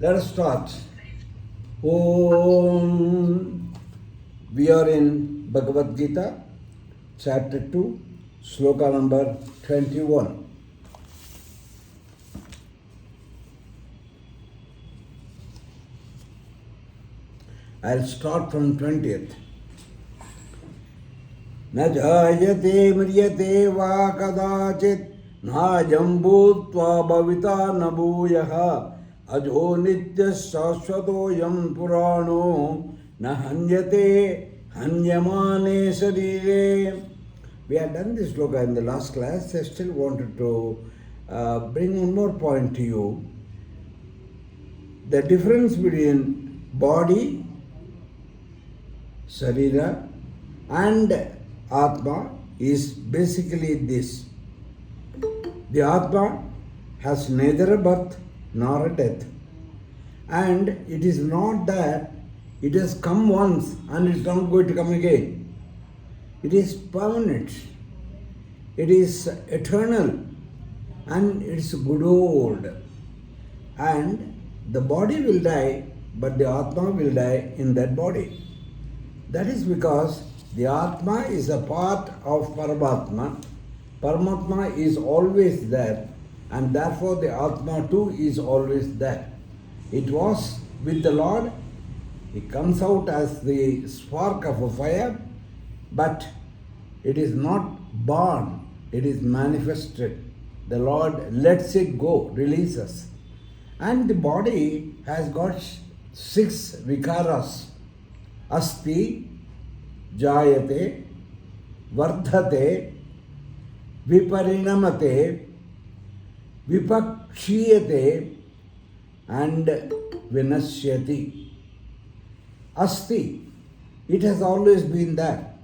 Let us start. Om. We are in Bhagavad Gita, chapter 2, sloka number 21. I'll start from 20th. न जायते म्रियते वा कदाचित् नायं भूत्वा भविता न भूयः अजो नित्यः शाश्वतोऽयं पुराणो न हन्यते हन्यमाने शरीरे. We had done this sloka in the last class. I still wanted to bring one more point to you. The difference between body, Sharira, and Atma is basically this. The Atma has neither a birth nor a death. And it is not that it has come once and it is not going to come again. It is permanent. It is eternal. And it is good old. And the body will die, but the Atma will die in that body. That is because the Atma is a part of Paramatma. Paramatma is always there, and therefore the Atma too is always there. It was with the Lord. It comes out as the spark of a fire, but it is not born. It is manifested. The Lord lets it go, releases. And the body has got 6 vikaras. Asti, Jayate, Vardhate, Viparinamate, Vipakshiyate, and Vinashyati. Asti, it has always been there.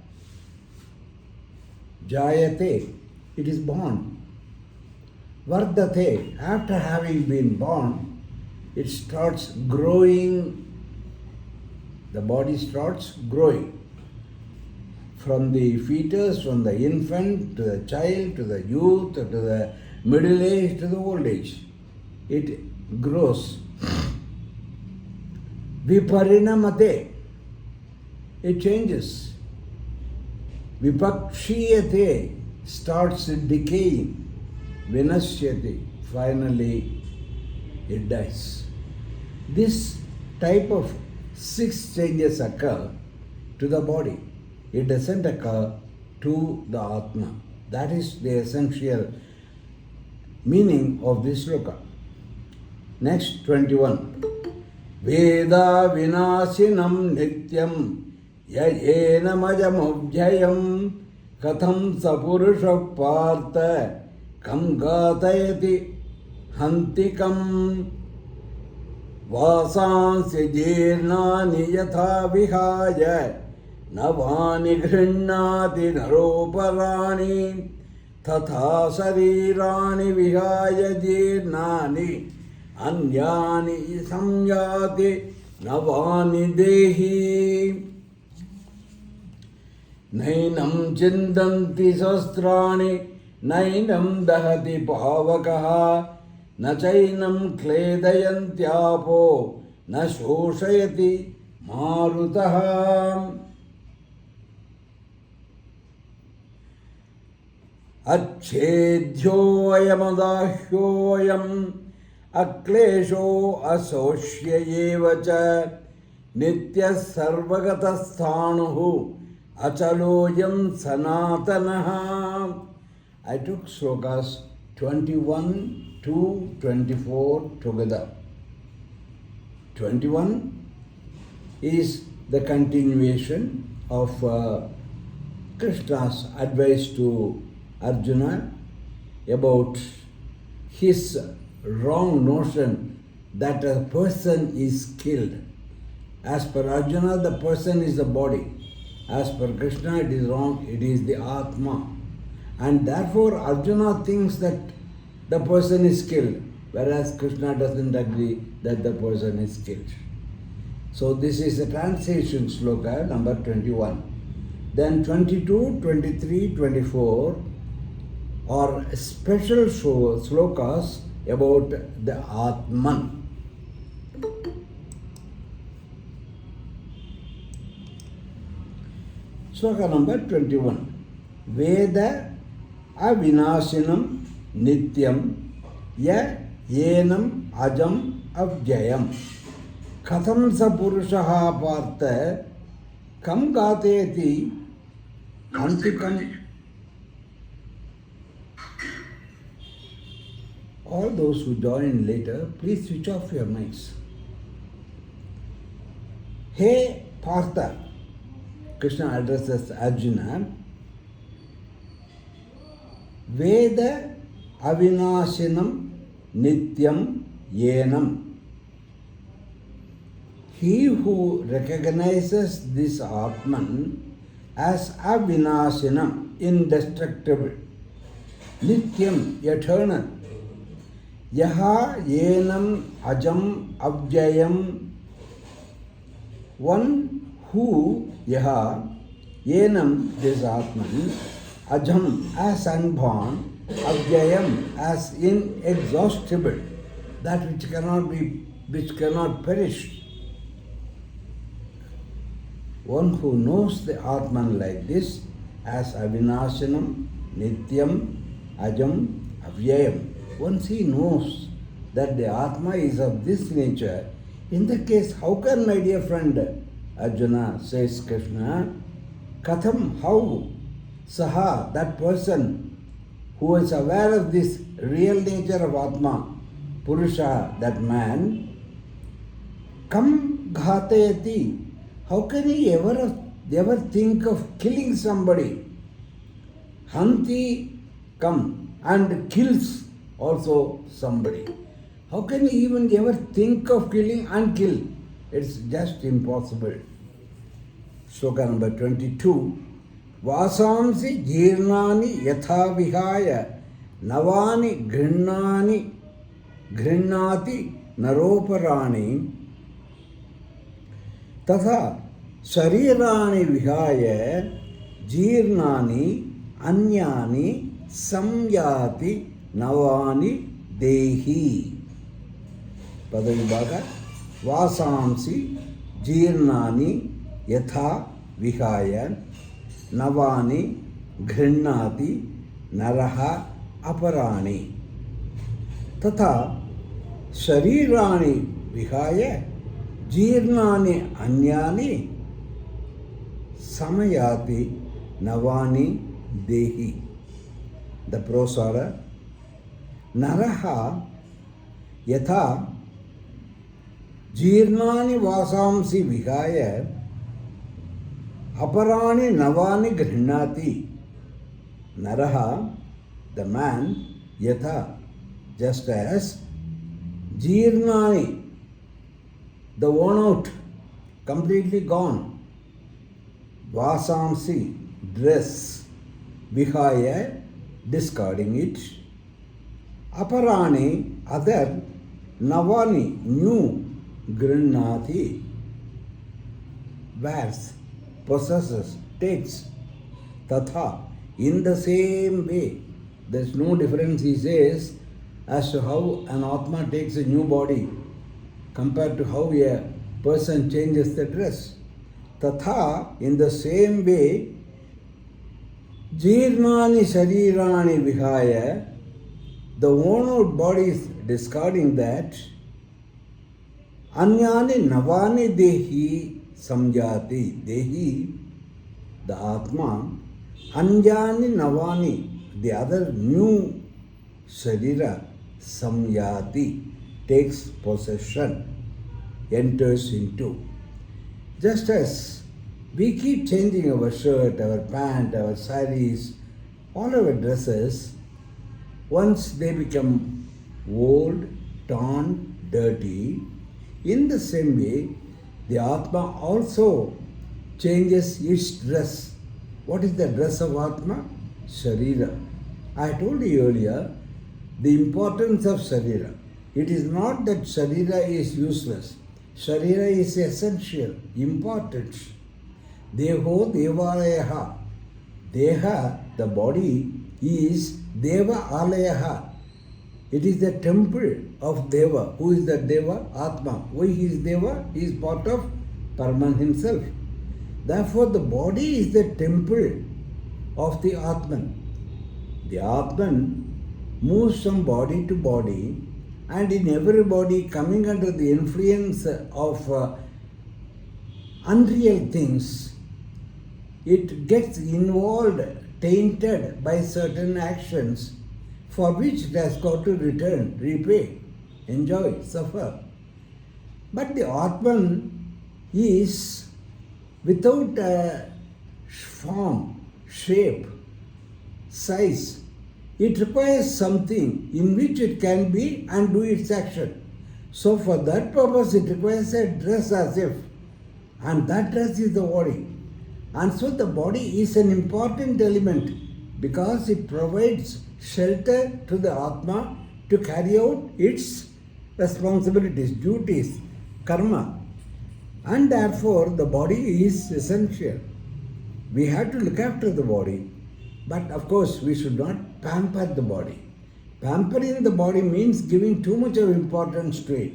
Jayate, it is born. Vardhate, after having been born, it starts growing. The body starts growing. From the fetus, from the infant, to the child, to the youth, to the middle age, to the old age. It grows. Viparinamate, it changes. Vipakshiyate, starts decaying. Vinashyati, finally it dies. This type of 6 changes occur to the body. It doesn't occur to the Atma. That is the essential meaning of this sloka. Next, 21. Veda vinasinam nityam yayena majamubhyayam katham sapurusha partha kam gatayati hantikam vasansi jirnani yatha vihaya नवानि गृह्णाति नरोपराणि तथा शरीराणि विहाय जीर्णानि अन्यानि संयाति नवानि देहि नैनं चिन्तन्ति शस्त्राणि नैनं दहति पावकः न चैनं क्लेदयन्त्यापो न शोषयति मारुतः अच्छेद्योऽयमदाह्योऽयम् अक्लेशो अशोष्य एव च नित्यः सर्वगतस्थाणुः अचलोऽयं सनातनः. I took slokas 21 to 24 together. 21 is the continuation of Krishna's advice to Arjuna about his wrong notion that a person is killed. As per Arjuna, the person is the body. As per Krishna, it is wrong, it is the Atma. And therefore, Arjuna thinks that the person is killed, whereas Krishna doesn't agree that the person is killed. So this is the translation sloka number 21. Then 22, 23, 24 are special slokas about the Atman. Sloka number 21. Veda avinashinam nityam ya yenam ajam avjayam katham sa purushaha partha kam gateti antikam. All those who join later, please switch off your mics. Hey Partha, Krishna addresses Arjuna, Veda avinashinam nityam yenam. He who recognizes this Atman as avinashinam, indestructible, nityam, eternal, yaha yenam ajam avjayam, one who, yaha, yenam, this Atman, ajam, as unborn, avjayam, as inexhaustible, that which cannot perish. One who knows the Atman like this, as avinashanam, nityam, ajam, avyayam. Once he knows that the Atma is of this nature, in that case, how can, my dear friend Arjuna, says Krishna, katham, how, saha, that person who is aware of this real nature of Atma, Purusha, that man, kam ghatayati, how can he ever think of killing somebody? Hanti come and kills also somebody. How can he even ever think of killing and kill? It's just impossible. Sloka number 22. Vasamsi jirnani yatha vihaya navani ghrannati naroparani तथा शरीराणि विहाय जीर्णानि अन्यानि संयाति नवानि देहि. पदविभाग वासांसि जीर्णानि यथा विहाय नवानि गृह्णाति नरः अपराणि तथा शरीराणि विहाय जीर्णानि अन्यानि samayati navani dehi. The prosara naraha yatha jirnani vasamsi vihaya aparani navani grihnati. Naraha, the man, yatha, just as jirnani, the worn out, completely gone, vasamsi, dress, vihaya, discarding it, aparani, other, navani, new, grihnati, wears, possesses, takes, tatha, in the same way. There is no difference, he says, as to how an Atma takes a new body compared to how a person changes the dress. Tatha, in the same way, jirnani sharirani vihaya, the worn out bodies discarding that, anyani navani dehi samjati. Dehi, the Atma, anyani navani, the other new sharira, samyati, takes possession, enters into. Just as we keep changing our shirt, our pant, our saris, all our dresses, once they become old, torn, dirty, in the same way, the Atma also changes its dress. What is the dress of Atma? Sharira. I told you earlier the importance of Sharira. It is not that Sharira is useless. Sharira is essential, important. Deho devalayaha. Deha, the body, is Deva alayaha. It is the temple of Deva. Who is that Deva? Atma. Why he is Deva? He is part of Paraman himself. Therefore, the body is the temple of the Atman. The Atman moves from body to body, and in every body coming under the influence of unreal things, it gets involved, tainted by certain actions for which it has got to return, repay, enjoy, suffer. But the Atman is without a form, shape, size. It requires something in which it can be and do its action. So for that purpose it requires a dress as if, and that dress is the body. And so the body is an important element because it provides shelter to the Atma to carry out its responsibilities, duties, karma. And therefore the body is essential. We have to look after the body, but of course we should not pamper the body. Pampering the body means giving too much of importance to it,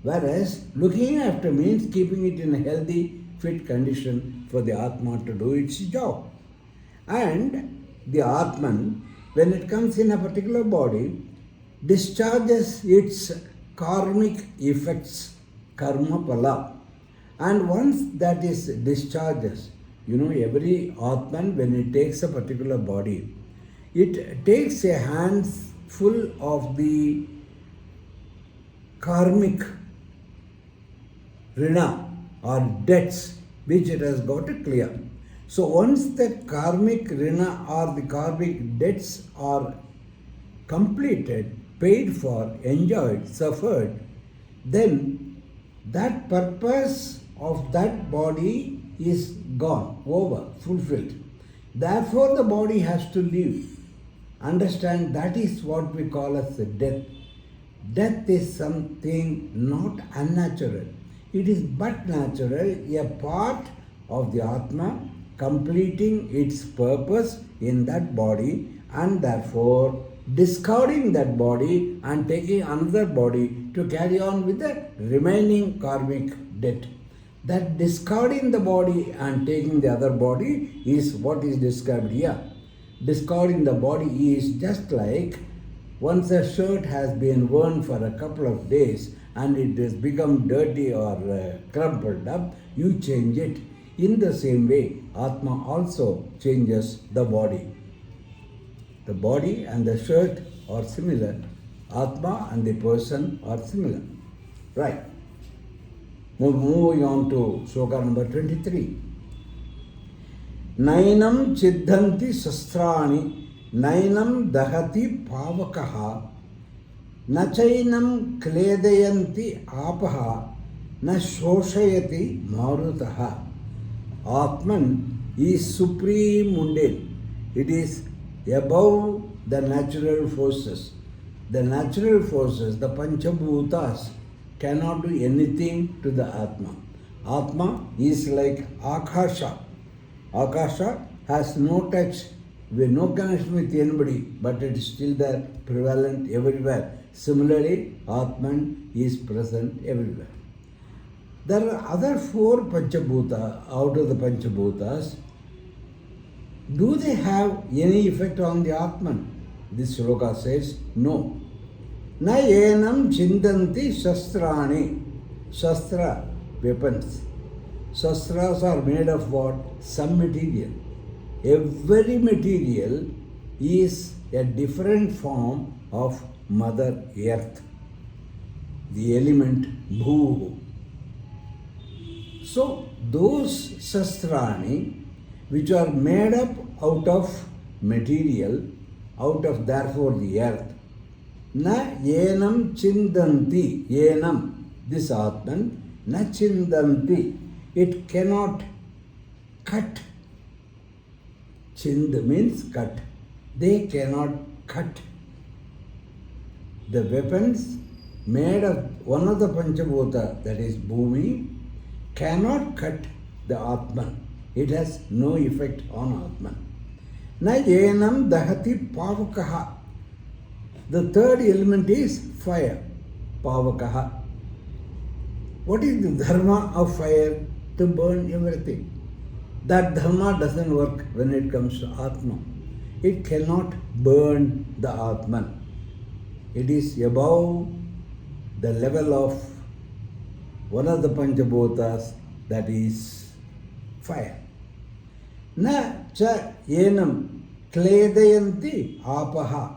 whereas looking after means keeping it in a healthy, fit condition for the Atma to do its job. And the Atman, when it comes in a particular body, discharges its karmic effects, karma pala. And once that is discharges, every Atman, when it takes a particular body, it takes a handful of the karmic rina or debts which it has got to clear. So once the karmic rina or the karmic debts are completed, paid for, enjoyed, suffered, then that purpose of that body is gone, over, fulfilled. Therefore the body has to live. Understand, that is what we call as death. Death is something not unnatural. It is but natural, a part of the Atma completing its purpose in that body, and therefore discarding that body and taking another body to carry on with the remaining karmic debt. That discarding the body and taking the other body is what is described here. Discarding the body is just like once a shirt has been worn for a couple of days and it has become dirty or crumpled up, you change it. In the same way, Atma also changes the body. The body and the shirt are similar. Atma and the person are similar. Right. Moving on to sloka number 23. Nainam chiddhanti sastrani, nainam dahati pavakaha, nachainam kledayanti apaha, na shoshayati marutaha. Atman is supreme mundane. It is above the natural forces. The natural forces, the Panchabhutas, cannot do anything to the Atma. Atma is like Akasha. Akasha has no touch, with no connection with anybody, but it is still there, prevalent everywhere. Similarly, Atman is present everywhere. There are other four Panchabhuta out of the Panchabhutas. Do they have any effect on the Atman? This sloka says no. Na yenam chindanti shastrani. Shastra, weapons. Shastras are made of what? Some material. Every material is a different form of Mother Earth, the element Bhu. So those shastrani, which are made up out of material, out of therefore the earth, na yenam chindanti, yenam, this Atman, na chindanti, it cannot cut. Chind means cut. They cannot cut. The weapons made of one of the Panchabhuta, that is Bhumi, cannot cut the Atman. It has no effect on Atman. Na yenam dahati pavakaha. The third element is fire, pavakaha. What is the dharma of fire? To burn everything. That dharma doesn't work when it comes to Atma. It cannot burn the Atman. It is above the level of one of the Panchabhutas, that is fire. Na cha yenam kledayanti apaha.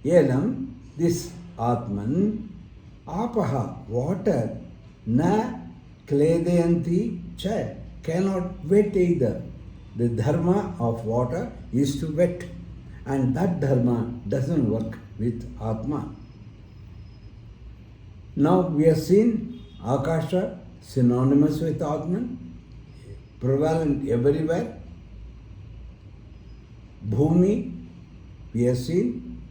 Yenam, this Atman, apaha, water, na kledayanti cha, cannot wet either. The dharma of water is to wet, and that dharma doesn't work with Atma. Now we have seen Akasha synonymous with Atman, prevalent everywhere. Bhumi we have seen,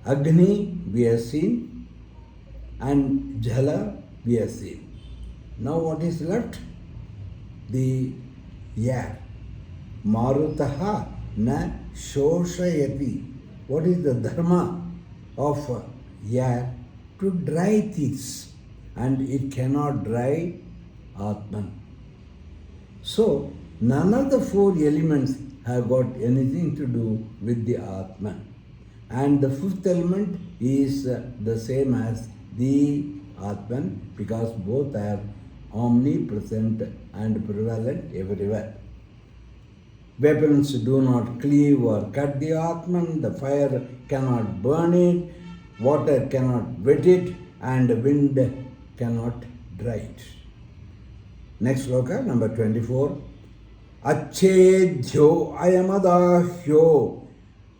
Agni we have seen, and Jala we have seen. Now what is left? The air. Marutaha na shoshayati. What is the dharma of air? To dry things, and it cannot dry Atman. So none of the four elements have got anything to do with the Atman. And the fifth element is the same as the Atman, because both are omnipresent and prevalent everywhere. Weapons do not cleave or cut the Atman, the fire cannot burn it, water cannot wet it, and wind cannot dry it. Next sloka, number 24. Achedhyo ayamadahyo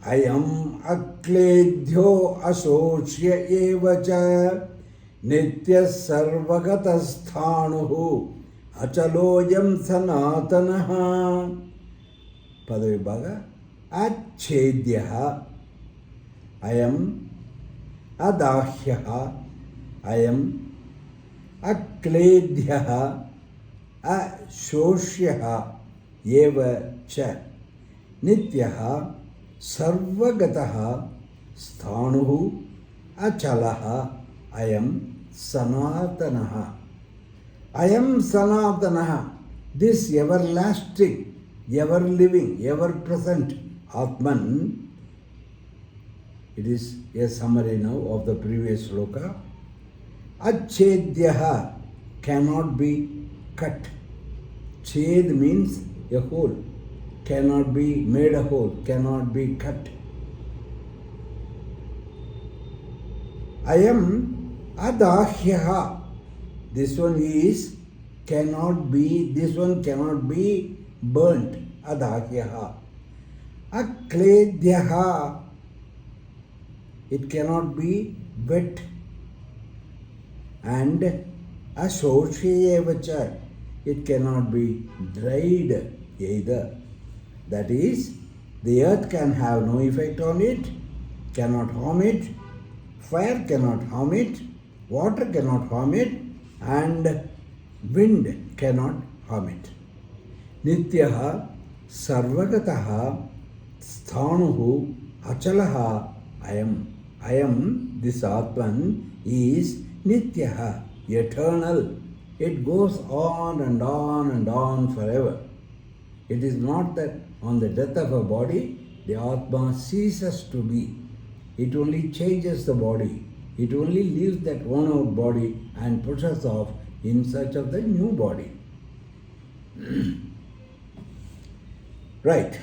ayam akledhyo asochya evacha nitya sarvagatasthānuhu achaloyam sanatanaha. Padavibhaga. Achedhyaha ayam adahyaha ayam akledhyaha ashosyaha eva cha nityaha sarvagataha sthanuhu achalaha ayam sanatanaha. Ayam sanatanaha, this everlasting, ever living, ever present Atman. It is a summary now of the previous sloka. Achedhyaha, cannot be cut. Ched means a hole, cannot be made a hole, cannot be cut. Ayam adahyaha, this one is cannot be, this one cannot be burnt. Adahyaha. Akledhyaha, it cannot be wet. And asosyevacha, it cannot be dried either. That is, the earth can have no effect on it, cannot harm it, fire cannot harm it, water cannot harm it, and wind cannot harm it. Nityaha sarvagataha sthanuhu achalaha ayam. Ayam, this Atman, is nityaha, eternal. It goes on and on and on forever. It is not that on the death of a body, the Atma ceases to be. It only changes the body. It only leaves that worn out body and pushes off in search of the new body. Right.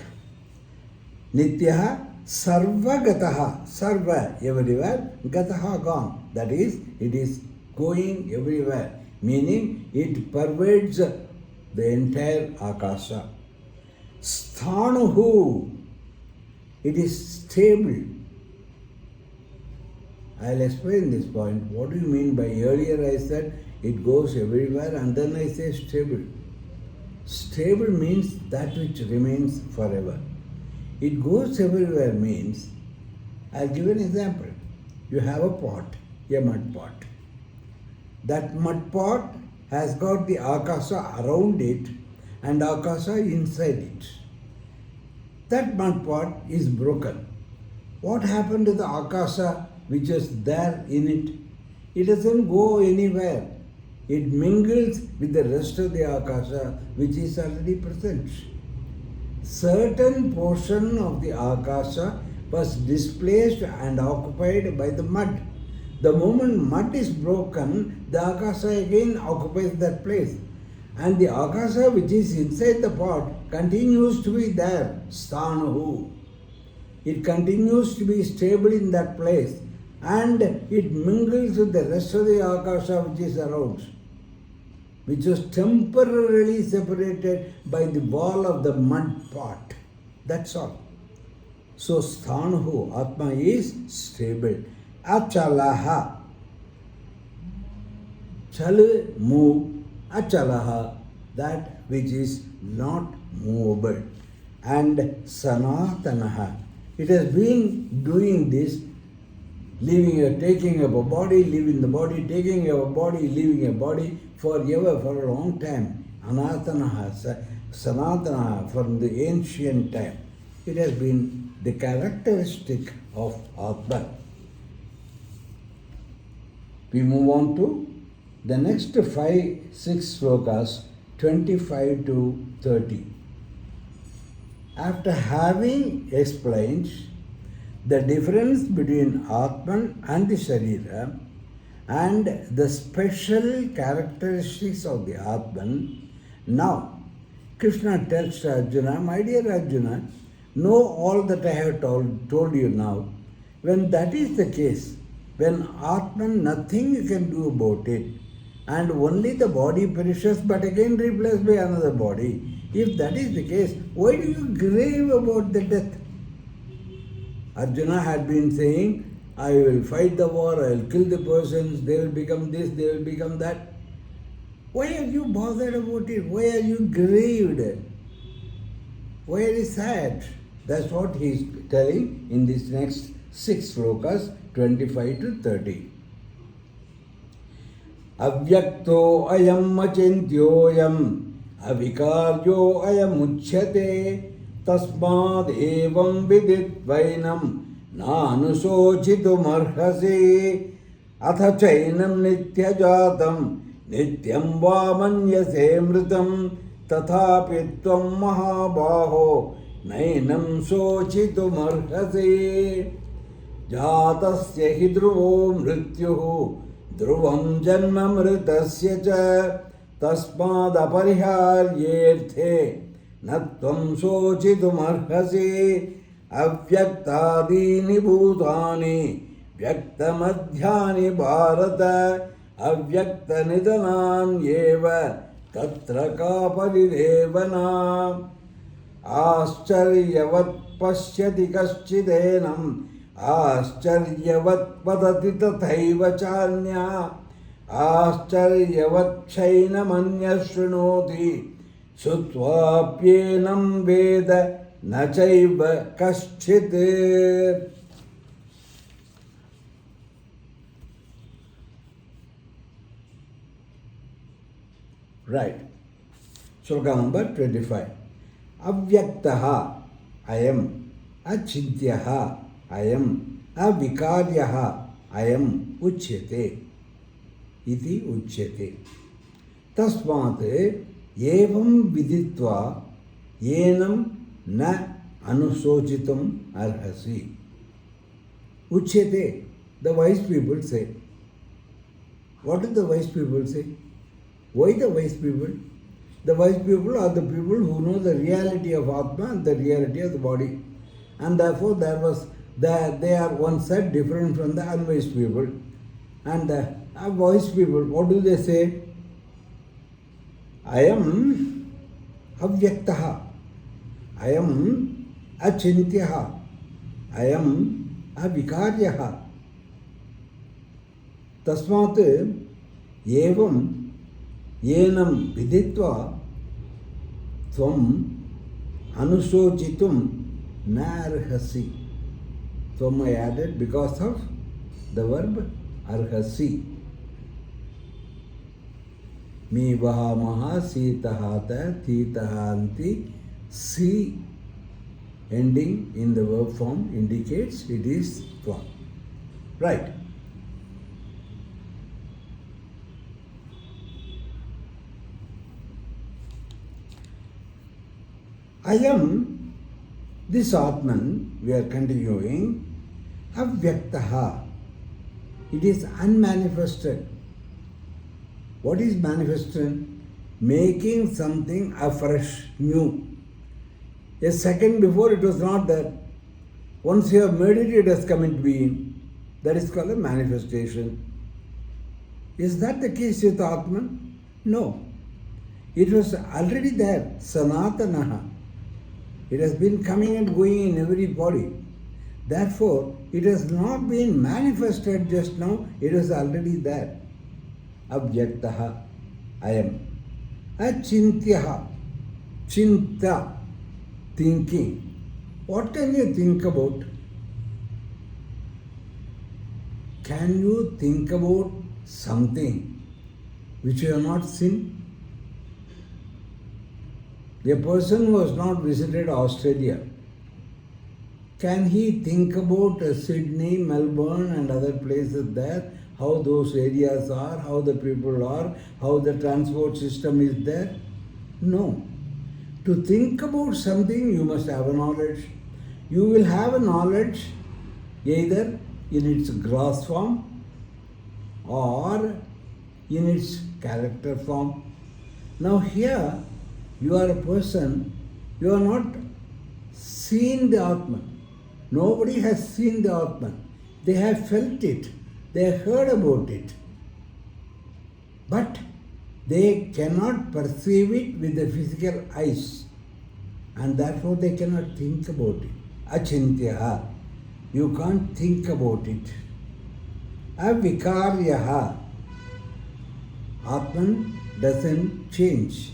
Nityaha sarvagataha. Sarva, everywhere. Gataha, gone. That is, it is going everywhere. Meaning, it pervades the entire Akasha. Sthanuhu, it is stable. I'll explain this point. What do you mean by earlier I said it goes everywhere and then I say stable. Stable means that which remains forever. It goes everywhere means, I'll give an example. You have a pot, a mud pot. That mud pot has got the Akasha around it and Akasha inside it. That mud pot is broken. What happened to the Akasha which is there in it? It doesn't go anywhere. It mingles with the rest of the Akasha which is already present. Certain portion of the Akasha was displaced and occupied by the mud. The moment mud is broken, the Akasha again occupies that place. And the Akasha which is inside the pot continues to be there, Sthanuhu. It continues to be stable in that place and it mingles with the rest of the Akasha which is around, which was temporarily separated by the wall of the mud pot. That's all. So Sthanuhu, Atma is stable. Achalaha. Chal, move. Achalaha, that which is not movable. And Sanatanaha. It has been doing this, taking up a body, leaving the body, taking up a body, leaving a body forever, for a long time. Anatanaha, Sanatanaha, from the ancient time. It has been the characteristic of Atman. We move on to the next 6 slokas, 25 to 30. After having explained the difference between Atman and the Sharira and the special characteristics of the Atman, now Krishna tells to Arjuna, my dear Arjuna, know all that I have told you now. When that is the case, when Atman, nothing you can do about it, and only the body perishes but again replaced by another body. If that is the case, why do you grieve about the death? Arjuna had been saying, I will fight the war, I will kill the persons, they will become this, they will become that. Why are you bothered about it? Why are you grieved? Why are you sad? That's what he is telling in this next 6 slokas, 25 to 30. Avyakto ayam achintyoyam avikaryo ayamuchyate tasmad evam viditvainam nanusochitum arhasi atha chainam nityajatam nityam va manyase mritam tathapi tvam mahabaho nainam sochitum arhasi jatasya hi dhruvo mrityuhu ध्रुवं जन्म मृतस्य च तस्माद् अपरिहार्येऽर्थे न त्वं शोचितुमर्हसि अव्यक्तादीनि भूतानि व्यक्तमध्यानि भारत अव्यक्तनिधनान्येव तत्र का परिदेवना आश्चर्यवत् पश्यति कश्चिदेनम् आश्चर्यवत् वदति तथैव चान्या आश्चर्यवत् क्षैनमन्यः शृणोति श्रुत्वाप्येनं वेद न चैव कश्चित्. Right. Sloka number 25. Avyaktaha ayam achintyaha ayam avikaryaha ayam uchyate iti uchyate. Tasmat evam viditva yenam na anusochitam arhasi. Uchyate, the wise people say. What do the wise people say? Why the wise people? The wise people are the people who know the reality of Atma and the reality of the body. And therefore they are one side different from the unwise people. And the wise people, what do they say? I am avyaktaha. I am achintyaha. I am avikaryaha. Tasmat evam yenam viditva tvam anusochitum narhasi. Tvam I added because of the verb arhasi. Mi vahamaha sitahata titahanti. Si ending in the verb form indicates it is tvam. Right. I am this Atman, we are continuing, Avyaktaha. It is unmanifested. What is manifested? Making something afresh, new. A second before it was not there. Once you have made it, it has come into being. That is called a manifestation. Is that the case with Atman? No. It was already there, Sanatanaha. It has been coming and going in every body. Therefore, it has not been manifested just now, it is already there. Avyaktaha, I am. Achintyaha, chinta, thinking. What can you think about? Can you think about something which you have not seen? A person who has not visited Australia, can he think about Sydney, Melbourne and other places there, how those areas are, how the people are, how the transport system is there? No. To think about something, you must have a knowledge. You will have a knowledge either in its gross form or in its character form. Now here, you are a person, you have not seen the Atman. Nobody has seen the Atman. They have felt it. They have heard about it. But they cannot perceive it with the physical eyes. And therefore they cannot think about it. Achintyaha. You can't think about it. Avikaryaha. Atman doesn't change.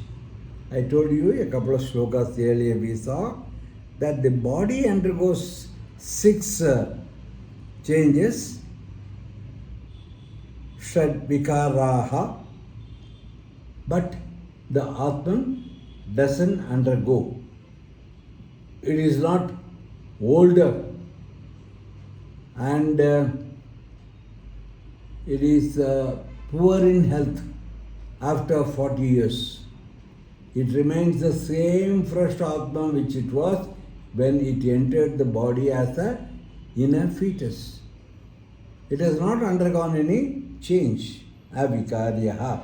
I told you a couple of shlokas earlier we saw that the body undergoes 6 changes. Shad vikaraha. But the Atman doesn't undergo. It is not older and it is poor in health after 40 years. It remains the same fresh Atma which it was when it entered the body as a inner fetus. It has not undergone any change. Avikaryaha.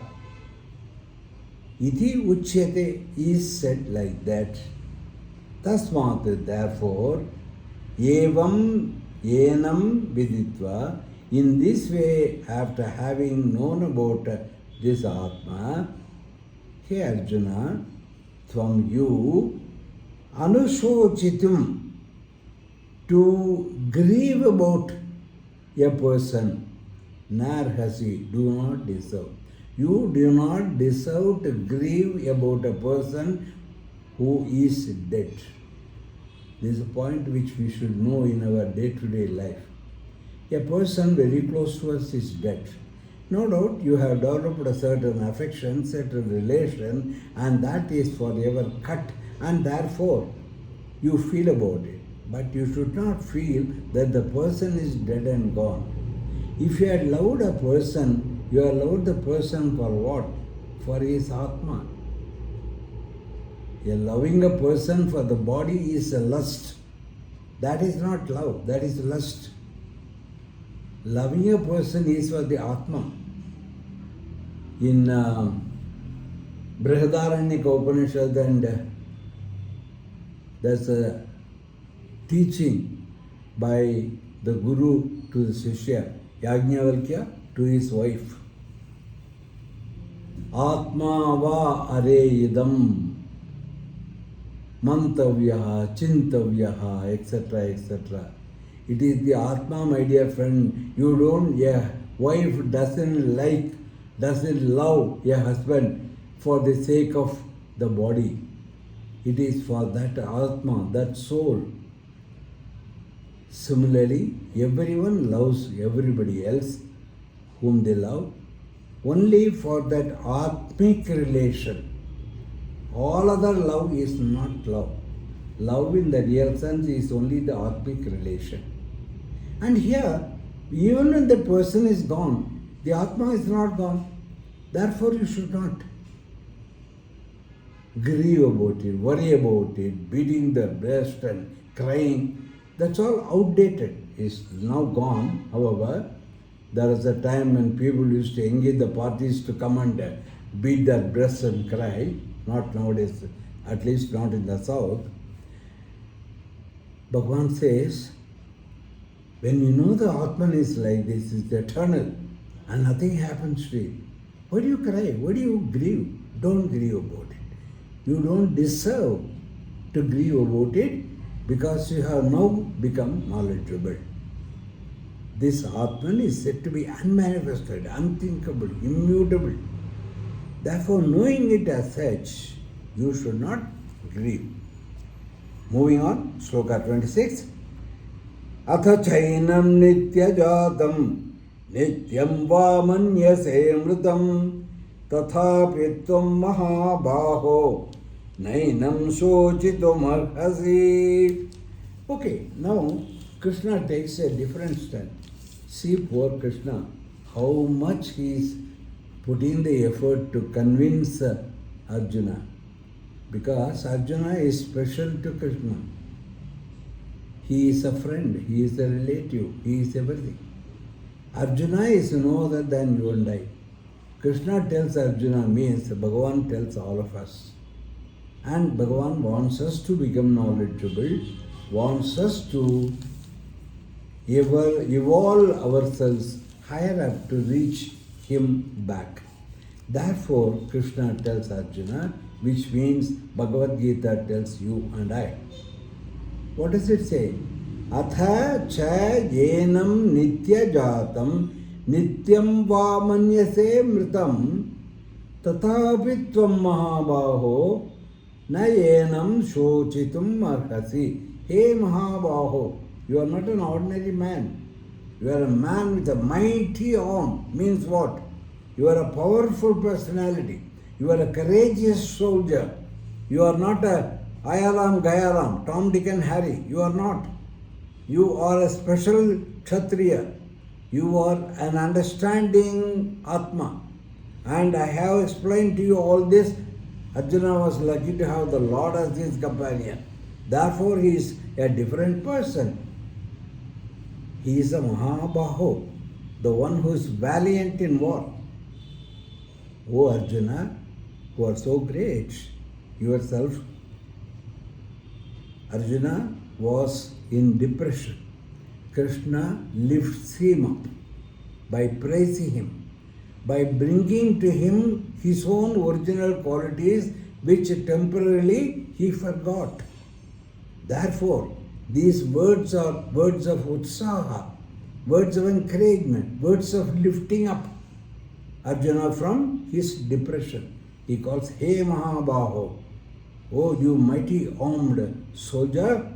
Iti uchyate is said like that. Tasmat, therefore, evam enam viditva, in this way, after having known about this Atma, hey Arjuna, from you, anushochitum, to grieve about a person, narhasi, do not deserve. You do not deserve to grieve about a person who is dead. This is a point which we should know in our day-to-day life. A person very close to us is dead. No doubt you have developed a certain affection, certain relation, and that is forever cut, and therefore you feel about it. But you should not feel that the person is dead and gone. If you had loved a person, you have loved the person for what? For his Atma. A loving a person for the body is a lust. That is not love, that is lust. Loving a person is for the Atma. In Brihadaranyaka Upanishad, and there's a teaching by the Guru to the Shishya, Yajnavalkya to his wife. Atma va are idam mantavyaha, chintavyaha, etc., etc. It is the Atma, my dear friend. You don't, a wife doesn't love a husband for the sake of the body. It is for that Atma, that soul. Similarly, everyone loves everybody else whom they love only for that Atmic relation. All other love is not love. Love in the real sense is only the Atmic relation. And here, even when the person is gone, the Atma is not gone. Therefore, you should not. grieve about it, worry about it, beating their breast and crying. That's all outdated. It's now gone. However, there was a time when people used to engage the parties to come and beat their breasts and cry. Not nowadays, at least not in the south. Bhagavan says, when you know the Atman is like this, it's eternal and nothing happens to it, why do you cry? Why do you grieve? Don't grieve about it. You don't deserve to grieve about it because you have now become knowledgeable. This Atman is said to be unmanifested, unthinkable, immutable. Therefore, knowing it as such, you should not grieve. Moving on, Shloka 26. Atha chainam nitya jatam nityam va manyase mritam tathapi tvam mahabaho nainam shochitum arhasi. Okay, now Krishna takes a different stand. See poor Krishna, how much he is putting the effort to convince Arjuna. Because Arjuna is special to Krishna. He is a friend, he is a relative, he is everything. Arjuna is no other than you and I. Krishna tells Arjuna means Bhagavan tells all of us. And Bhagavan wants us to become knowledgeable, wants us to evolve ourselves higher up to reach him back. Therefore, Krishna tells Arjuna, which means Bhagavad Gita tells you and I. What does it say? Atha cha yenam nitya jatam nityam va manyase mritam tathapi tvam mahabaho na yenam shochitum arhasi. Hey Mahabaho, you are not an ordinary man. You are a man with a mighty arm. Means what? You are a powerful personality. You are a courageous soldier. You are not a Ayaram Gayaram, Tom, Dick and Harry. You are not. You are a special Kshatriya. You are an understanding Atma. And I have explained to you all this. Arjuna was lucky to have the Lord as his companion. Therefore, he is a different person. He is a Mahabaho, the one who is valiant in war. O Arjuna, who are so great yourself. Arjuna was in depression. Krishna lifts him up by praising him, by bringing to him his own original qualities which temporarily he forgot. Therefore, these words are words of utsaha, words of encouragement, words of lifting up Arjuna from his depression. He calls, Hey Mahabaho, oh you mighty armed soldier,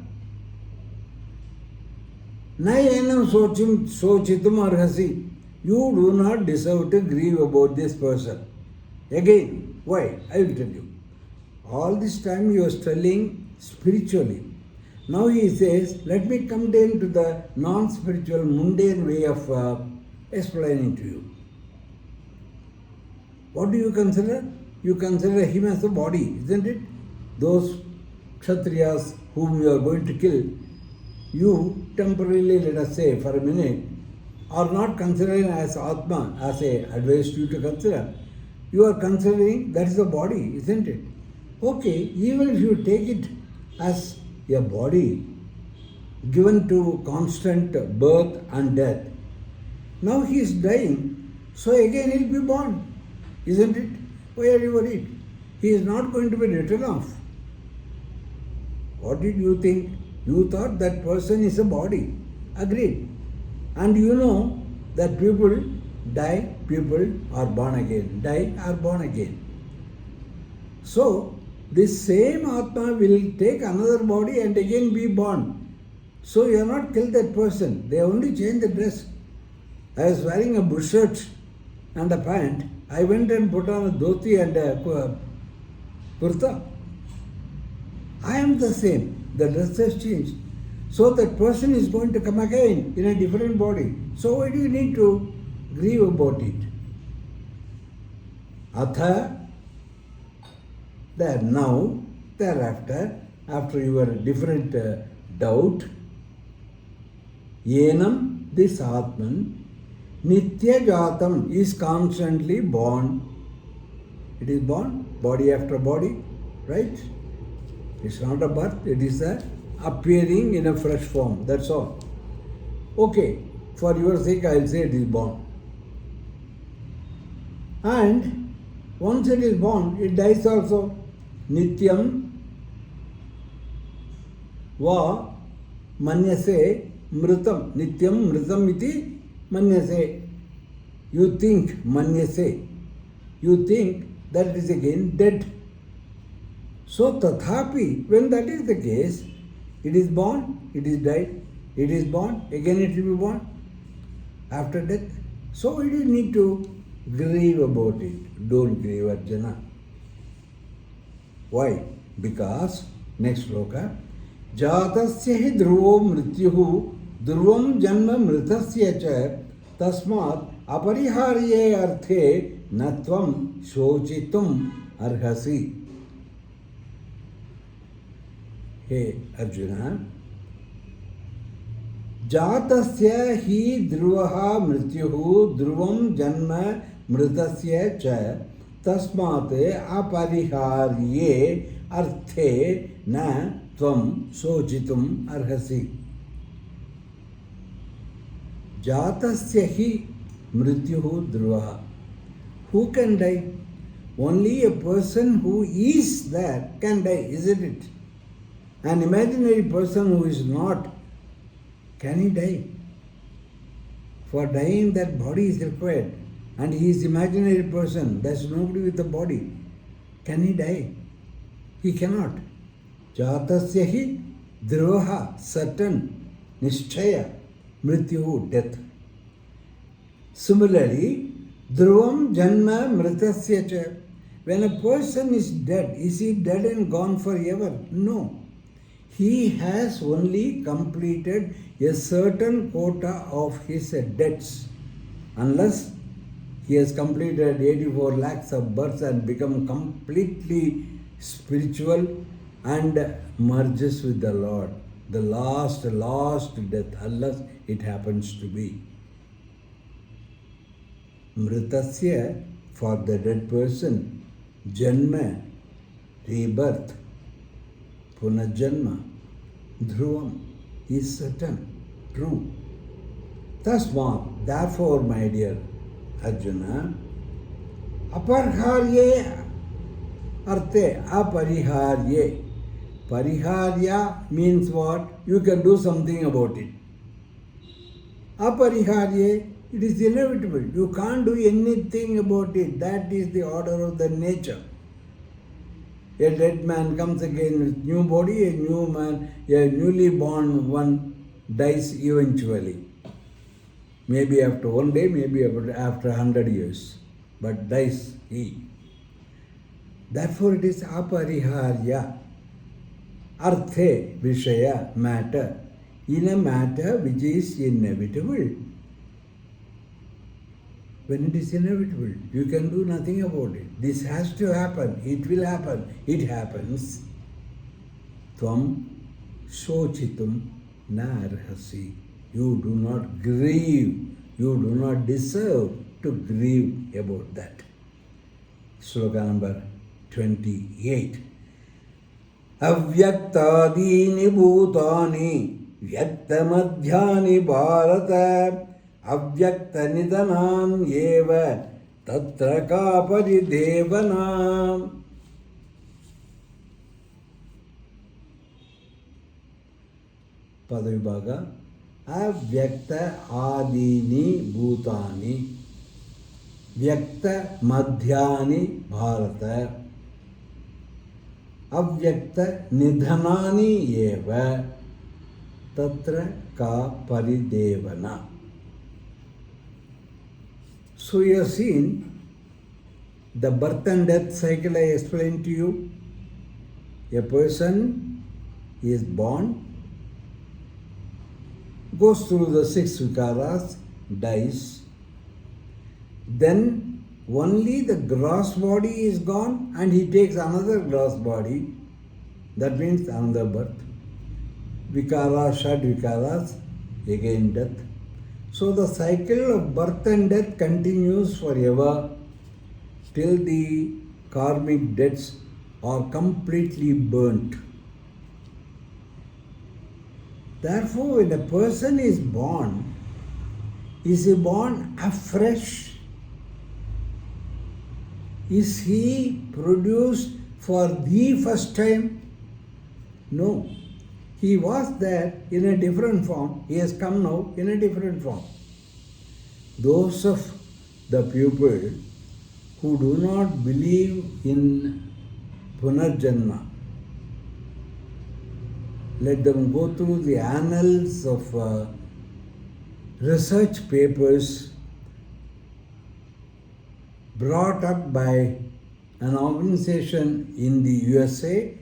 Nayanam sochitum arhasi. You do not deserve to grieve about this person. Again, why? I will tell you. All this time he was telling spiritually. Now he says, let me come down to the non-spiritual, mundane way of explaining to you. What do you consider? You consider him as a body, isn't it? Those Kshatriyas whom you are going to kill, you temporarily, let us say, for a minute, are not considering as Atma, as I advised you to consider. You are considering that is a body, isn't it? Okay, even if you take it as a body given to constant birth and death, now he is dying, so again he will be born, isn't it? Why are you worried? He is not going to be written off. What did you think? You thought that person is a body. Agreed. And you know that people die, people are born again. Die, are born again. So, this same Atma will take another body and again be born. So, you have not killed that person. They only changed the dress. I was wearing a bush shirt and a pant. I went and put on a dhoti and a kurta. I am the same. The dress has changed. So that person is going to come again in a different body. So why do you need to grieve about it? Atha there. Now, thereafter, after your different doubt, Yenam, this Atman, Nitya Jatam is constantly born. It is born, body after body, right? It's not a birth, it is a appearing in a fresh form, that's all. Okay, for your sake I will say it is born. And once it is born, it dies also. Nityam va manyase mritam. Nityam mritam iti manyase. You think, manyase. You think that it is again dead. So tathapi, when that is the case, it is born, it is died, it is born, again it will be born after death. So you need to grieve about it. Don't grieve, Arjuna. Why? Because, next sloka, Jatasya hi dhruvo mrityuhu dhruvam janma mritasya cha tasmat apariharye arthe natvam shochitum arhasi. Hey Arjuna, Jatasya hi dhruvaha mrityuhu dhruvam janma mritasya cha tasmate apariharye arthe na tvam sochitum arhasi. Jatasya hi mrityuhu dhruvaha. Who can die? Only a person who is there can die, isn't it? An imaginary person who is not, can he die? For dying, that body is required. And he is imaginary person. There is nobody with a body. Can he die? He cannot. Jatasya hi dhruvaha, certain, nishchaya, mrityuhu, death. Similarly, dhruvam janma mritasya cha. When a person is dead, is he dead and gone forever? No. He has only completed a certain quota of his debts. Unless he has completed 84 lakhs of births and become completely spiritual and merges with the Lord. The last death, unless it happens to be. Mritasya, for the dead person, janma, rebirth, punarjanma, dhruvam, is certain, true. Tasmat, therefore, my dear Arjuna, aparharye arte, apariharye. Pariharya means what? You can do something about it. Apariharye, it is inevitable. You can't do anything about it. That is the order of the nature. A dead man comes again with new body, a new man, a newly born one dies eventually. Maybe after one day, maybe after 100 years, but dies he. Therefore it is apariharya. Arthe, vishaya, matter. In a matter which is inevitable. When it is inevitable, you can do nothing about it. This has to happen. It will happen. It happens. Tvam shochitum na arhasi. You do not grieve. You do not deserve to grieve about that. Sloka number 28. Avyaktadini bhutani vyaktamadhyani bharata avyakta nidanam eva tatra ka paridevana. Padavibhaga. Avyakta adini bhutani vyakta madhyani bharata avyakta nidhanani eva tatra ka paridevana. So you have seen the birth and death cycle I explained to you. A person is born, goes through the 6 vikaras, dies, then only the gross body is gone and he takes another gross body. That means another birth. Vikara, Shad Vikaras, again death. So the cycle of birth and death continues forever till the karmic debts are completely burnt. Therefore, when a person is born, is he born afresh? Is he produced for the first time? No. He was there in a different form. He has come now in a different form. Those of the people who do not believe in Punarjanma, let them go through the annals of research papers brought up by an organization in the USA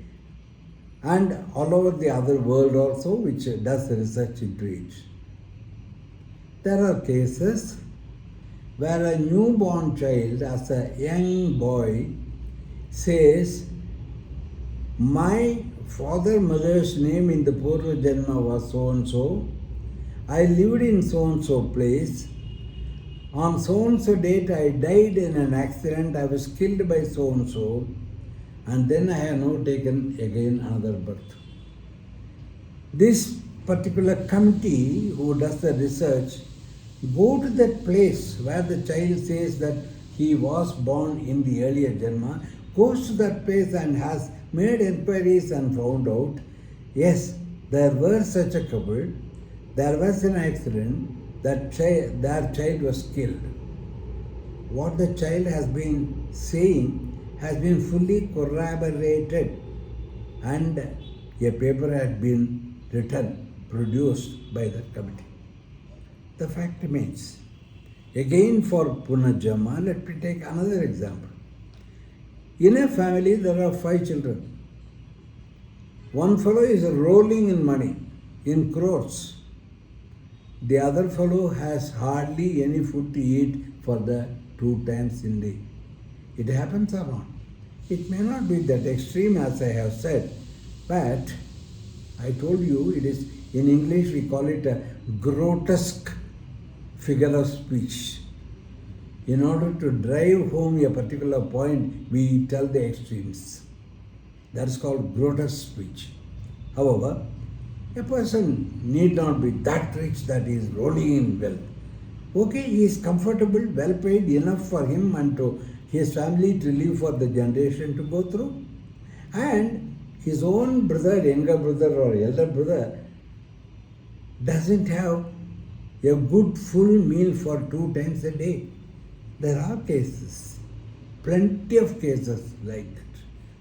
and all over the other world also, which does research into it. There are cases where a newborn child, as a young boy, says, my father mother's name in the Purva Janma was so and so. I lived in so and so place. On so and so date I died in an accident. I was killed by so and so. And then I have now taken again another birth. This particular committee who does the research go to that place where the child says that he was born in the earlier Janma, goes to that place and has made inquiries and found out, yes, there were such a couple, there was an accident, their child was killed. What the child has been saying has been fully corroborated, and a paper had been written, produced by the committee. The fact remains. Again for Punarjanma, let me take another example. In a family there are 5 children. One fellow is rolling in money, in crores. The other fellow has hardly any food to eat for the 2 times in the day. It happens or not? It may not be that extreme as I have said, but I told you it is, in English we call it a grotesque figure of speech. In order to drive home a particular point, we tell the extremes. That's called grotesque speech. However, a person need not be that rich that he is rolling in wealth. Okay, he is comfortable, well paid, enough for him and to his family to live for the generation to go through. And his own brother, younger brother or elder brother doesn't have a good full meal for 2 times a day. There are cases, plenty of cases like that.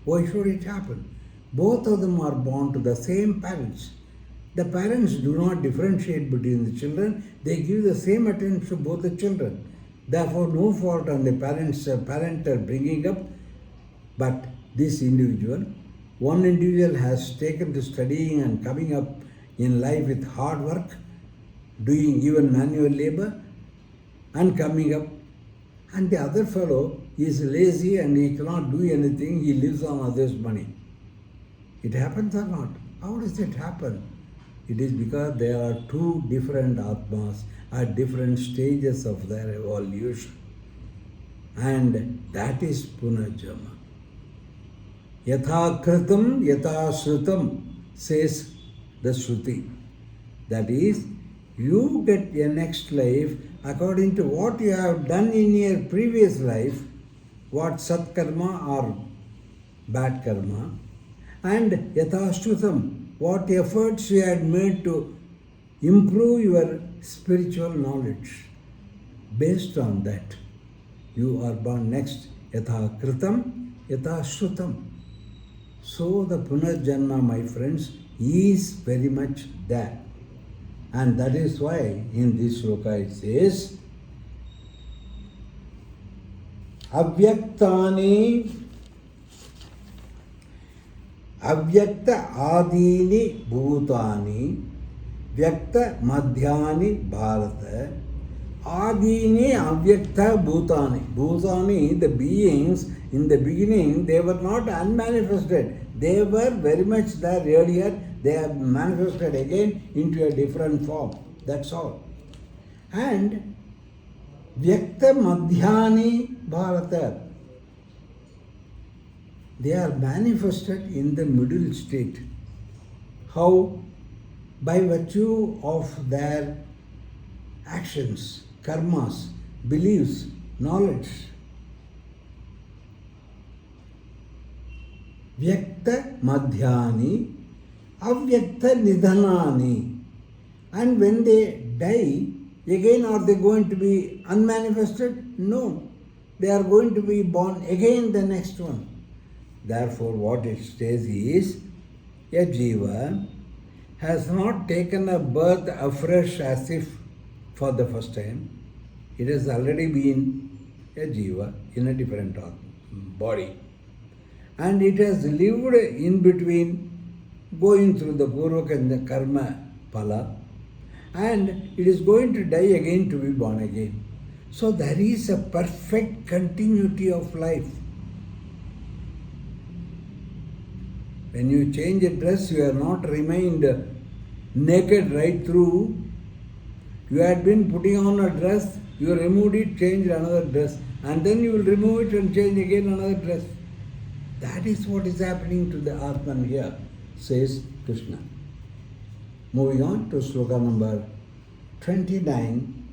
Why should it happen? Both of them are born to the same parents. The parents do not differentiate between the children. They give the same attention to both the children. Therefore, no fault on the parental bringing up. But this individual, one individual has taken to studying and coming up in life with hard work, doing even manual labor and coming up. And the other fellow is lazy and he cannot do anything. He lives on others' money. It happens or not? How does it happen? It is because there are 2 different Atmas at different stages of their evolution. And that is Punarjanma. Yatha kritam, yatha shrutam, says the Shruti. That is, you get a next life according to what you have done in your previous life, what satkarma or bad karma, and yatha shrutam, what efforts you had made to improve your spiritual knowledge. Based on that, you are born next, yatha kritam, yatha shrutam. So the Punarjanma, my friends, is very much there. And that is why in this sloka it says, Avyaktani Avyakta Adini Bhutani Vyakta Madhyani Bharata Adini avyakta bhutani. Bhutani, the beings, in the beginning, they were not unmanifested. They were very much there earlier. They have manifested again into a different form. That's all. And Vyakta Madhyani Bharata. They are manifested in the middle state. How? By virtue of their actions, karmas, beliefs, knowledge. Vyakta Madhyani, Avyakta Nidhanani. And when they die, again are they going to be unmanifested? No. They are going to be born again the next one. Therefore, what it says is, a jiva has not taken a birth afresh as if for the first time. It has already been a jiva in a different body. And it has lived in between, going through the purvaka and the karma pala, and it is going to die again to be born again. So there is a perfect continuity of life. When you change a dress, you are not remained naked right through. You had been putting on a dress, you removed it, changed another dress, and then you will remove it and change again another dress. That is what is happening to the Atman here, says Krishna. Moving on to sloka number 29.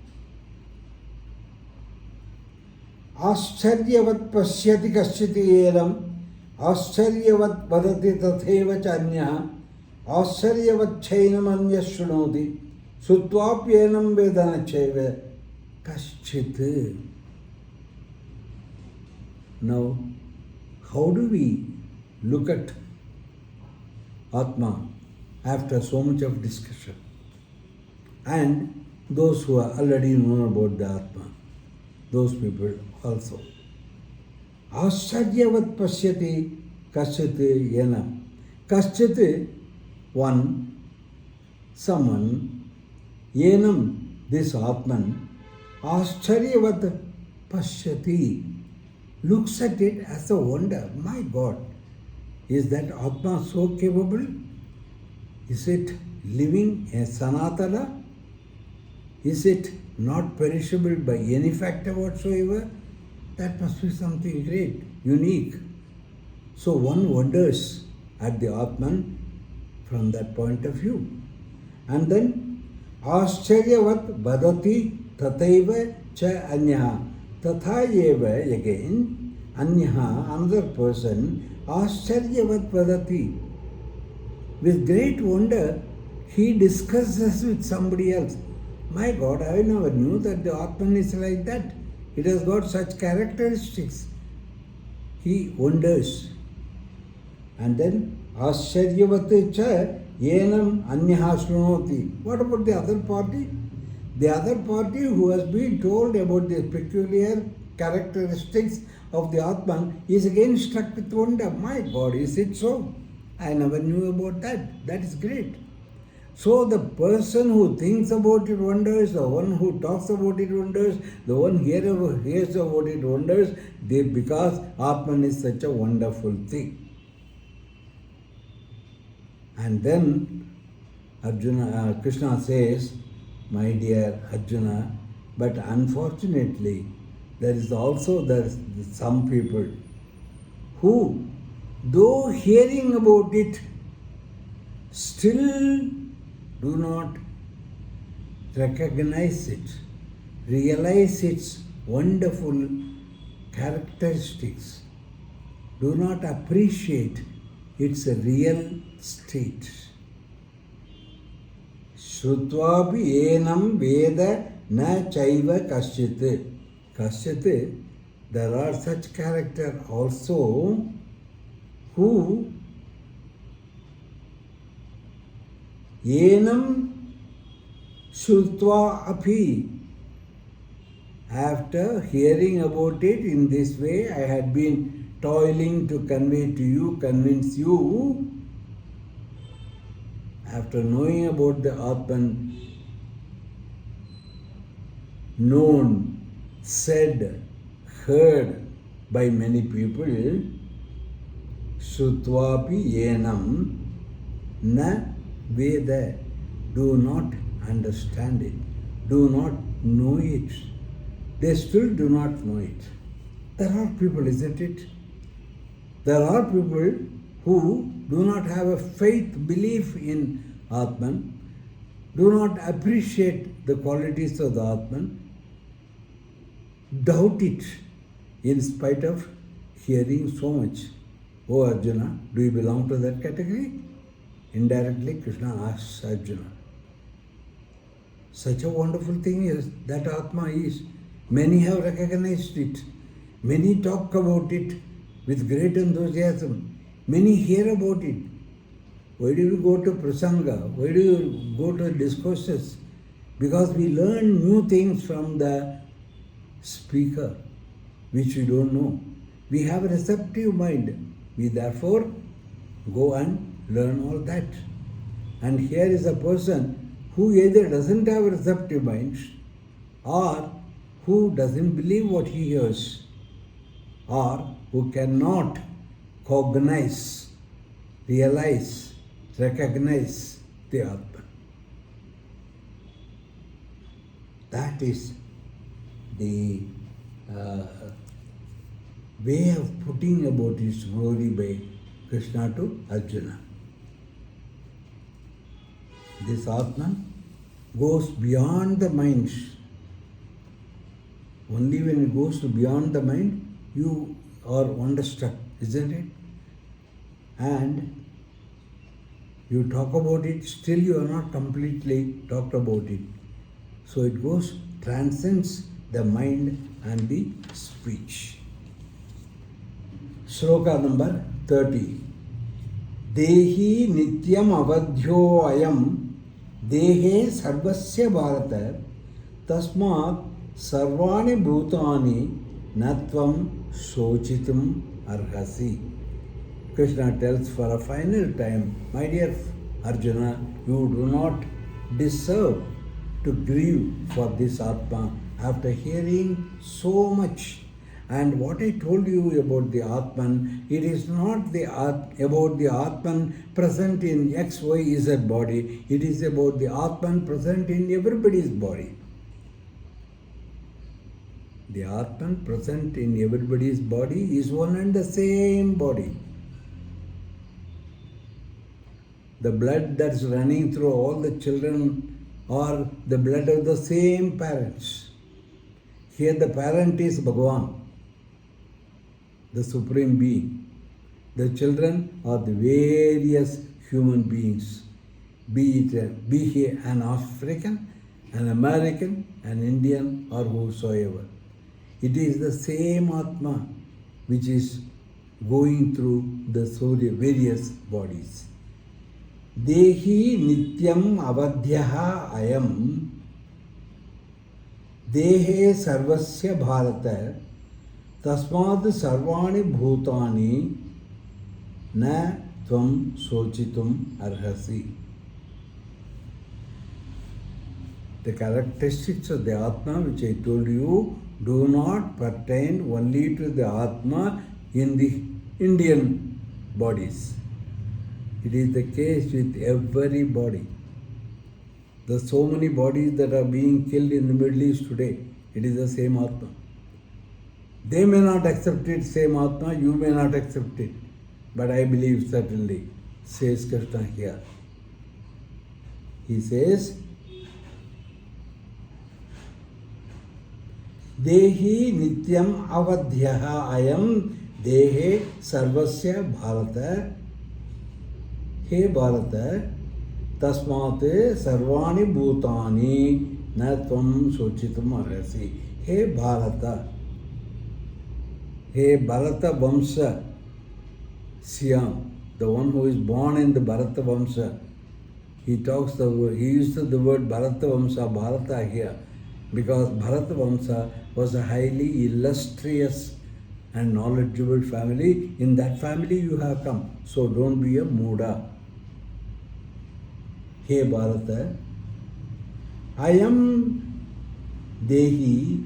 Ascharyavat pasyati kasyati elam, Ascharyavat vadati tatheva chanyah, Ascharyavat chainam anyas shrunoti, Sutvapyenam vedana chaiva kaschit. Now, how do we look at Atma after so much of discussion? And those who are already known about the Atma, those people also. Ascharyavat pasyati kasyat yenam. Kasyat, one, someone, yenam, this Atman, Ascharyavat pasyati, looks at it as a wonder. My God, is that Atma so capable? Is it living a Sanatana? Is it not perishable by any factor whatsoever? That must be something great, unique. So one wonders at the Atman from that point of view. And then, Ascharyavat vadati tathaiva cha anyaha. Tatha eva, again, anyaha, another person, Ascharyavat vadati. With great wonder, he discusses with somebody else. My God, I never knew that the Atman is like that. It has got such characteristics. He wonders. And then, Ascharyavat cha yenam anyaha shrunoti. What about the other party? The other party who has been told about the peculiar characteristics of the Atman is again struck with wonder. My God, is it so? I never knew about that. That is great. So the person who thinks about it wonders, the one who talks about it wonders, the one who hears about it wonders, because Atman is such a wonderful thing. And then Krishna says, my dear Arjuna, but unfortunately, there is also some people who, though hearing about it, still do not recognize it, realize its wonderful characteristics, do not appreciate its real state. Shrutvapi enam veda na chaiva kasyat. Kasyat, there are such characters also who enam shrutva api. After hearing about it in this way, I had been toiling to convey to you, convince you. After knowing about the Atman, known, said, heard by many people, Shrutvapi Yenam Na Veda, do not understand it, do not know it. They still do not know it. There are people, isn't it? There are people who do not have a faith, belief in Atman, do not appreciate the qualities of the Atman, doubt it in spite of hearing so much. Oh Arjuna, do you belong to that category? Indirectly, Krishna asks Arjuna. Such a wonderful thing is that Atma is. Many have recognized it. Many talk about it with great enthusiasm. Many hear about it. Why do you go to Prasanga? Why do you go to discourses? Because we learn new things from the speaker, which we don't know. We have a receptive mind. We therefore go and learn all that. And here is a person who either doesn't have a receptive mind or who doesn't believe what he hears or who cannot cognize, realize, recognize the Atman. That is the way of putting about his glory by Krishna to Arjuna. This Atman goes beyond the mind. Only when it goes to beyond the mind, you are wonderstruck, isn't it? And you talk about it, still you are not completely talked about it. So it goes, transcends the mind and the speech. Shloka number 30. Dehi nityam avadhyo ayam dehe sarvasya bharata tasmat sarvani bhutani natvam sochitum arhasi. Krishna tells for a final time, my dear Arjuna, you do not deserve to grieve for this Atma after hearing so much. And what I told you about the Atman, it is not about the Atman present in X, Y, Z body. It is about the Atman present in everybody's body. The Atman present in everybody's body is one and the same body. The blood that's running through all the children are the blood of the same parents. Here the parent is Bhagavan, the Supreme Being. The children are the various human beings, be he an African, an American, an Indian, or whosoever. It is the same Atma which is going through the various bodies. Dehi nityam avadhyaha ayam dehe sarvasya bharata tasmad sarvani bhutani na tvam sochitum arhasi. The characteristics of the Atma which I told you do not pertain only to the Atma in the Indian bodies. It is the case with every body. There are so many bodies that are being killed in the Middle East today. It is the same Atma. They may not accept it, same Atma, you may not accept it. But I believe certainly, says Krishna here. He says, Dehi nityam avadhyaha ayam dehe sarvasya bharata. He Bharata, tasmate sarvani bhutani na tvam sochitum arhasi. He Bharata, he Bharata Vamsa, Siam, the one who is born in the Bharata Vamsa. He uses the word Bharata Vamsa, Bharata here, because Bharata Vamsa was a highly illustrious and knowledgeable family. In that family you have come, so don't be a Muda. He Bharata, I am Dehi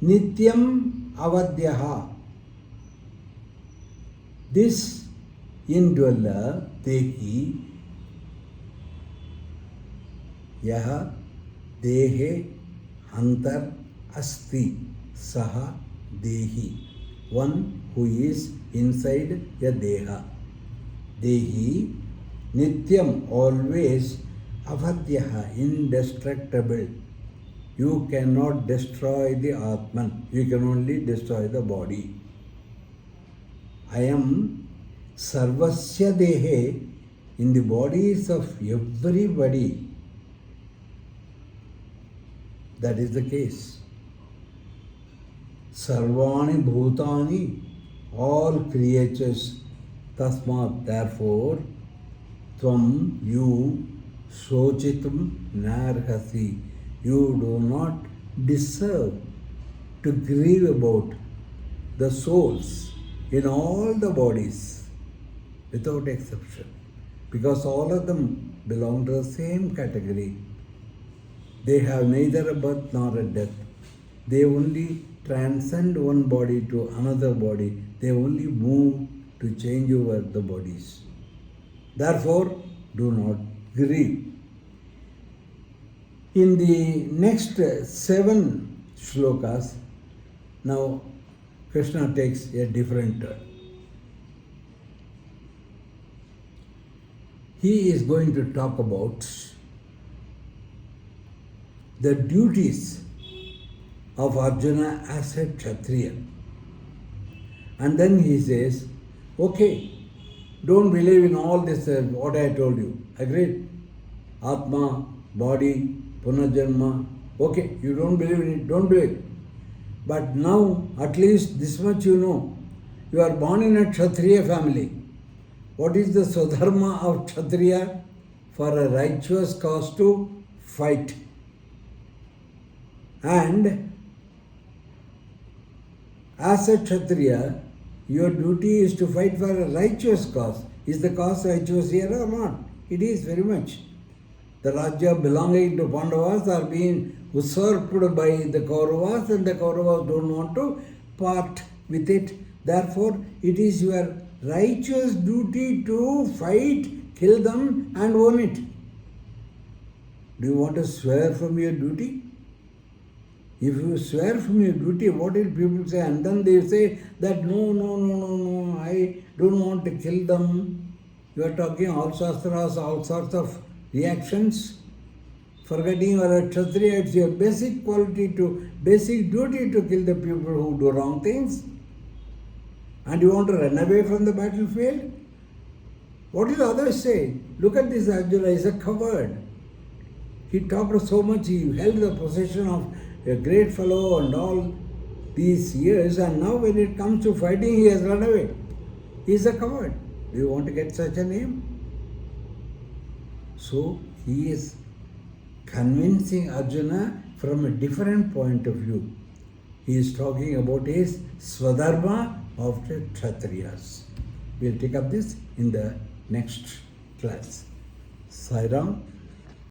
Nityam Avadyaha. This indweller, Dehi, Yaha Dehe Antar Asti Saha Dehi. One who is inside a Deha. Dehi Nityam, always, Avadyaha, indestructible. You cannot destroy the Atman. You can only destroy the body. I am Sarvasya Dehe, in the bodies of everybody. That is the case. Sarvani Bhutani, all creatures. Tasmat, therefore, Tvam, you, Sochitum Narhasi, you do not deserve to grieve about the souls in all the bodies, without exception, because all of them belong to the same category. They have neither a birth nor a death. They only transcend one body to another body. They only move to change over the bodies. Therefore, do not grieve. In the next 7 shlokas, now Krishna takes a different turn. He is going to talk about the duties of Arjuna as a Kshatriya. And then he says, okay, don't believe in all this, what I told you. Agreed? Atma, body, Punarjanma. Okay, you don't believe in it, don't do it. But now, at least this much you know. You are born in a Kshatriya family. What is the Swadharma of Kshatriya? For a righteous cause to fight. And as a Kshatriya, your duty is to fight for a righteous cause. Is the cause righteous here or not? It is very much. The Rajya belonging to Pandavas are being usurped by the Kauravas, and the Kauravas don't want to part with it. Therefore, it is your righteous duty to fight, kill them and own it. Do you want to swear from your duty? If you swear from your duty, what will people say? And then they say that no, I don't want to kill them. You are talking all shastras, all sorts of reactions. Forgetting you are a Kshatriya, it's your basic basic duty to kill the people who do wrong things. And you want to run away from the battlefield? What will others say? Look at this Arjuna, he's a coward. He talked so much, he held the position of a great fellow and all these years, and now when it comes to fighting, he has run away. He is a coward. Do you want to get such a name? So he is convincing Arjuna from a different point of view. He is talking about his Swadharma of the Kshatriyas. We will take up this in the next class. Sai Ram.